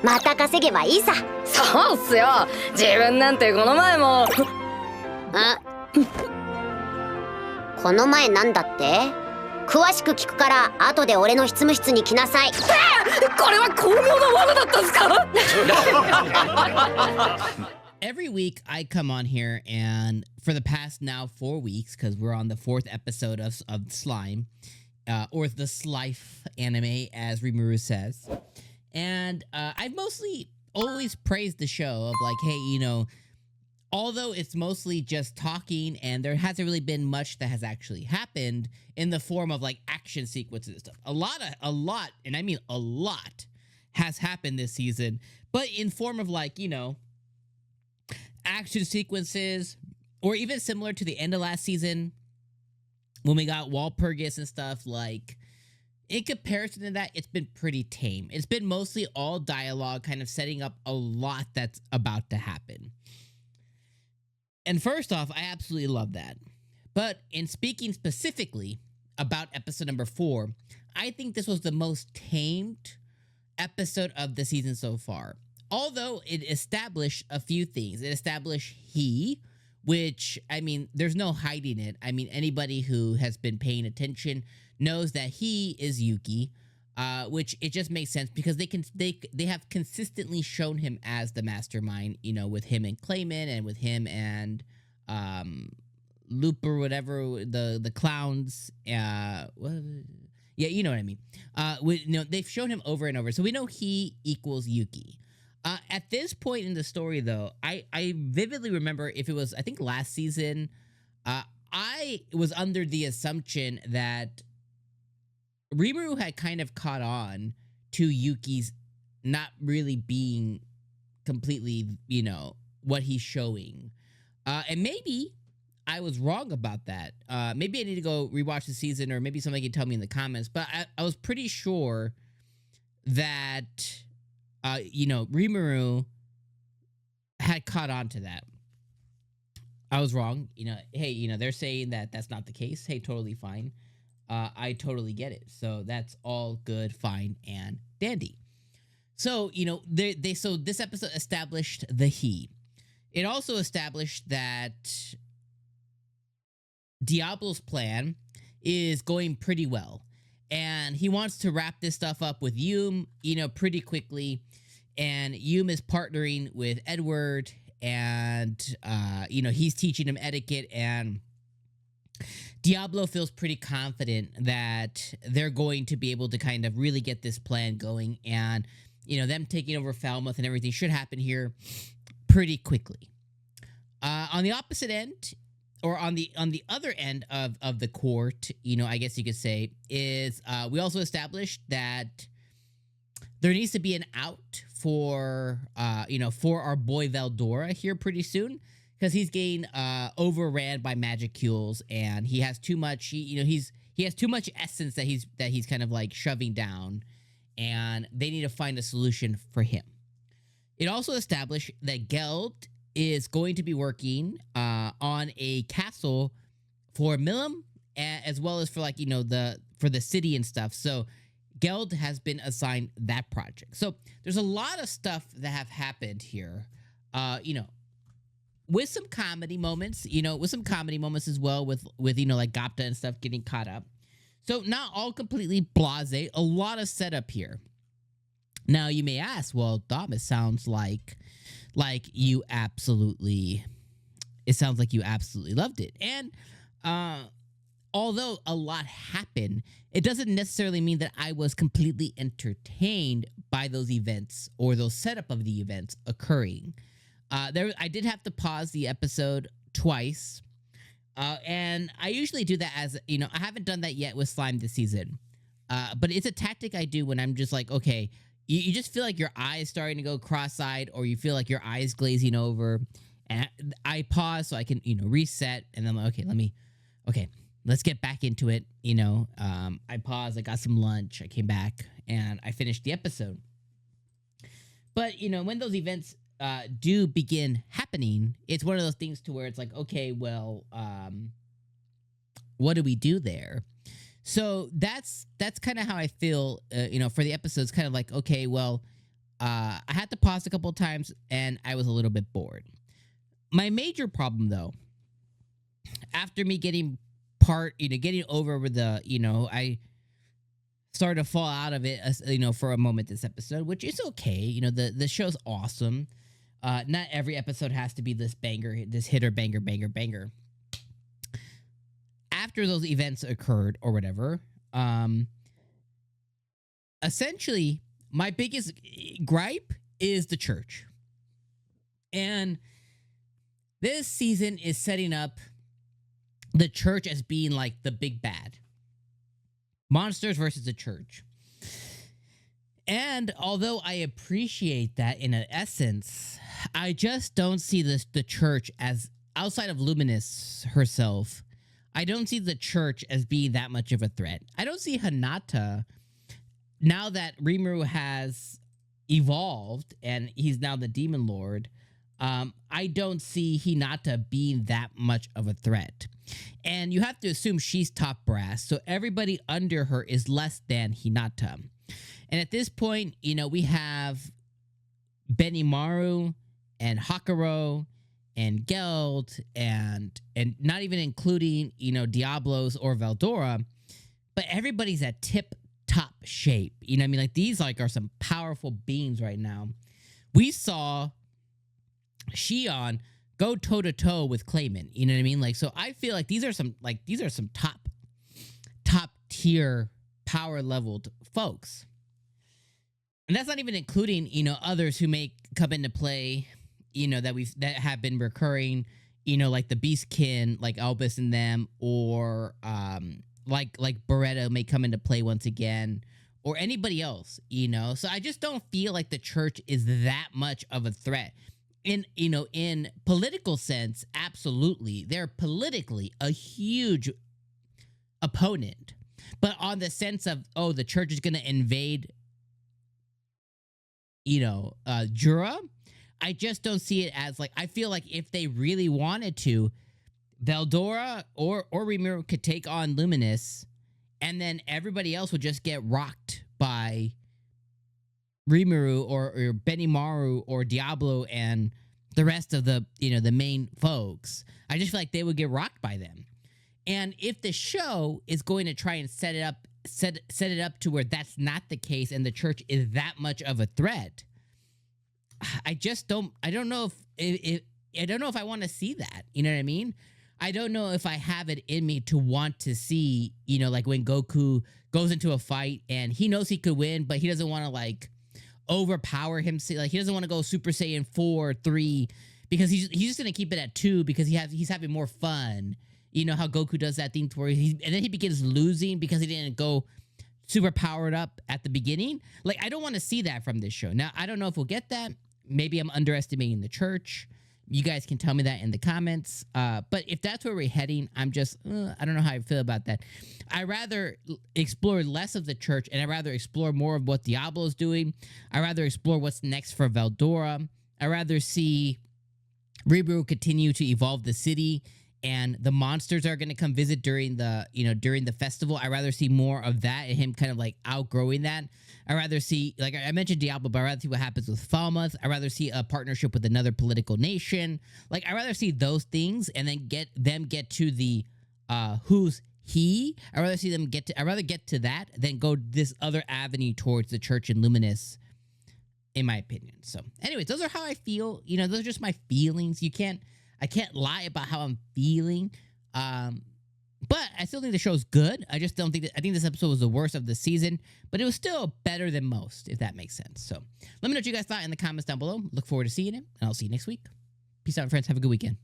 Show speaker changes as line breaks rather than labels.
また稼げばいいさ。
そうっすよ。自分なんてこの前も。
この前なんだって？詳しく聞くから後で俺の執務室に来なさい。
これは巧妙な罠だったんすか？
Every week I come on here, and for the past now 4 weeks, because we're on the 4th episode of Slime, or the Slife anime, as Rimuru says. And I've mostly always praised the show of like, hey, you know, although it's mostly just talking and there hasn't really been much that has actually happened in the form of like action sequences and stuff. A lot, and I mean a lot, has happened this season, but in form of like, you know, action sequences, or even similar to the end of last season when we got Walpurgis and stuff. Like, in comparison to that, it's been pretty tame. It's been mostly all dialogue, kind of setting up a lot that's about to happen. And first off, I absolutely love that. But in speaking specifically about episode number 4, I think this was the most tamed episode of the season so far. Although it established a few things. It established he, which, I mean, there's no hiding it. I mean, anybody who has been paying attention knows that he is Yuki, which it just makes sense because they have consistently shown him as the mastermind, you know, with him and Clayman and with him and Loop or whatever, the clowns. Yeah, you know what I mean. You know, they've shown him over and over, so we know he equals Yuki. At this point in the story, though, I vividly remember, if it was, I think, last season, I was under the assumption that Rimuru had kind of caught on to Yuki's not really being completely, you know, what he's showing. And maybe I was wrong about that. Maybe I need to go rewatch the season, or maybe somebody can tell me in the comments. But I was pretty sure that, you know, Rimuru had caught on to that. I was wrong. You know, hey, you know, they're saying that that's not the case. Hey, totally fine. I totally get it. So that's all good, fine, and dandy. So, you know, so this episode established the he. It also established that Diablo's plan is going pretty well. And he wants to wrap this stuff up with 𝐜𝐴, you know, pretty quickly. And 𝐜𝐴 is partnering with Edward, and, you know, he's teaching him etiquette, and Diablo feels pretty confident that they're going to be able to kind of really get this plan going, and, you know, them taking over Falmouth and everything should happen here pretty quickly. On the opposite end, or on the other end of the court, you know, I guess you could say, is we also established that there needs to be an out for, you know, for our boy Veldora here pretty soon, because he's getting overran by magicules, and he has too much. You know, he has too much essence that he's kind of like shoving down, and they need to find a solution for him. It also established that 𝐜𝐴 is going to be working on a castle for 𝐼𝐿, as well as for, like, you know, for the city and stuff. So 𝐜𝐴 has been assigned that project. So there's a lot of stuff that have happened here, you know, with some comedy moments, you know, with some comedy moments as well, with you know, like 𝐜𝐴 and stuff getting caught up. So not all completely blasé. A lot of setup here. Now you may ask, well, Dom, it sounds like you absolutely loved it. And although a lot happened, it doesn't necessarily mean that I was completely entertained by those events or those setup of the events occurring. I did have to pause the episode twice, and I usually do that, as, you know, I haven't done that yet with Slime this season, but it's a tactic I do when I'm just like, okay, you just feel like your eye is starting to go cross-eyed, or you feel like your eye is glazing over, and I pause so I can, you know, reset, and then I'm like, okay, let's get back into it, you know. I paused, I got some lunch, I came back, and I finished the episode. But, you know, when those events do begin happening, it's one of those things to where it's like, okay, well, what do we do there? So that's kind of how I feel, you know, for the episodes, kind of like, okay, well, I had to pause a couple of times, and I was a little bit bored. My major problem, though, after me getting getting over with the, I started to fall out of it, for a moment this episode, which is okay. The show's awesome. Not every episode has to be this banger, this hitter, banger, banger, banger. After those events occurred or whatever, essentially, my biggest gripe is the church. And this season is setting up the church as being like the big bad. Monsters versus the church. And although I appreciate that in an essence, I just don't see the church as, outside of Luminous herself, I don't see the church as being that much of a threat. I don't see Hinata, now that Rimuru has evolved and he's now the Demon Lord, I don't see Hinata being that much of a threat. And you have to assume she's top brass, so everybody under her is less than Hinata. And at this point, we have Benimaru and Hakuro and Geld and not even including, Diablos or Veldora, but everybody's at tip-top shape. You know what I mean? Like, these are some powerful beings right now. We saw Shion go toe-to-toe with Clayman. You know what I mean? Like, so I feel like these are some top tier power leveled folks. And that's not even including, others who may come into play, that have been recurring, like the Beastkin, like Albus and them, or like Beretta may come into play once again, or anybody else, So I just don't feel like the church is that much of a threat. In political sense, absolutely. They're politically a huge opponent. But on the sense of, the church is going to invade Jura, I just don't see it as I feel like if they really wanted to, Veldora or Rimuru could take on Luminous, and then everybody else would just get rocked by Rimuru or Benimaru or Diablo and the rest of the main folks. I just feel like they would get rocked by them. And if the show is going to try and set it up to where that's not the case and the church is that much of a threat, I don't know if I want to see that. You know what I mean? I don't know if I have it in me to want to see, like when Goku goes into a fight and he knows he could win, but he doesn't want to overpower himself. Like, he doesn't want to go Super Saiyan 4 or 3 because he's just going to keep it at 2 because he's having more fun. You know how Goku does that thing where and then he begins losing because he didn't go super powered up at the beginning. Like, I don't want to see that from this show. Now, I don't know if we'll get that. Maybe I'm underestimating the church. You guys can tell me that in the comments. But if that's where we're heading, I'm just, I don't know how I feel about that. I rather explore less of the church, and I rather explore more of what Diablo's doing. I rather explore what's next for Veldora. I rather see Rimuru continue to evolve the city, and the monsters are going to come visit during the festival. I rather see more of that and him kind of outgrowing that. I rather see, like I mentioned Diablo, but I rather see what happens with Falmouth. I rather see a partnership with another political nation. I rather see those things and then get to the who's he. I rather see them get to that than go this other avenue towards the church and Luminous, in my opinion. So anyways, those are how I feel. Those are just my feelings. I can't lie about how I'm feeling. But I still think the show's good. I just don't think I think this episode was the worst of the season, but it was still better than most, if that makes sense. So let me know what you guys thought in the comments down below. Look forward to seeing it, and I'll see you next week. Peace out, friends. Have a good weekend.